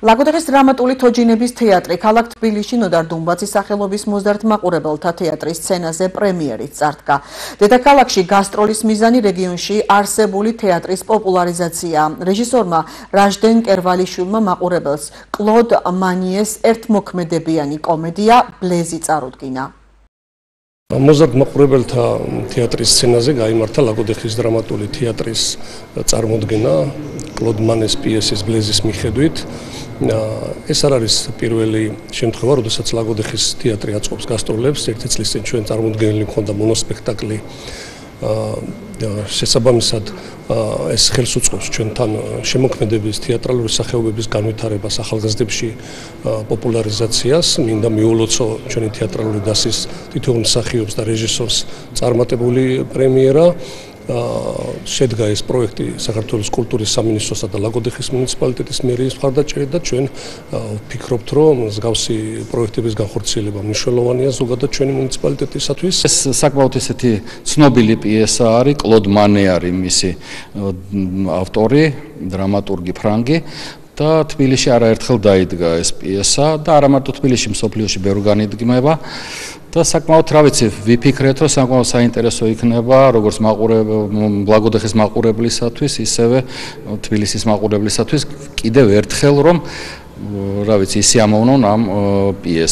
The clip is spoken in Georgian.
ლაგოდეხის დრამატული თოჯინების თეატრი ქალაქ თბილისში ნოდარ დუმბაცის სახელობის მოზარდ მაყურებელთა თეატრის სცენაზე პრემიერით წარდგა. დედაქალაქში გასტროლის მიზანი რეგიონში არსებული თეატრის პოპულარიზაცია. რეჟისორმა რაჟდენ კერვალიშვილმა მაყურებელს კლოდ მანიეს ერთმოქმედებიანი კომედია ბლეზი წარუდგინა. მოზარდ მაყურებელთა თეატრის სცენაზე გაიმართა ლაგოდეხის დრამატული თეატრის წარმოდგენა კლოდ მანეს პიესის ბლეზის მიხედვით. ეს არ არის პირველი შემთხვევა, როდესაც ლაგოდეხის თეატრი აწყობს გასტროლებს. ერთი წლის წინ ჩვენ წარმოდგენილი მქონდა მონოსპექტაკლი. შესაბამისად ეს ხელს უწყობს ჩვენთან შემოქმედების თეატრალური სახეობების განვითარებას, ახალგაზრდებში პოპულარიზაციას. მინდა მიულოცო ჩვენი თეატრალური დასის თითოეულ მსახიობს და რეჟისორს წარმატებული პრემიერა. შედგა ეს პროექტი საქართველოს კულტურის სამინისტროსა და ლაგოდეხის მუნიციპალიტეტის მერიის მხარდაჭერით და ჩვენ ვფიქრობთ, რომ მსგავსი პროექტების განხორციელება მნიშვნელოვანია ზოგადად ჩვენი მუნიციპალიტეტისათვის. ეს საკმაოდ ესეთი ცნობილი პიესა არის, კლოდ მანე არის მისი ავტორი, დრამატურგი ფრანგი. და თბილისში არაერთხელ დაიდგა ეს პიესა და არა მარტო თბილისში, მსოფლიოში ბევრგან იდგმება. და საკმაოდ რა ვიცი, ვიფიქრეთ, რომ საკმაოდ საინტერესო იქნება როგორც ლაგოდეხის მაყურებლისათვის, ისევე თბილისის მაყურებლისათვის კიდევ ერთხელ რომ რა ვიცი, ისე ამოვნონ ამ პიესას.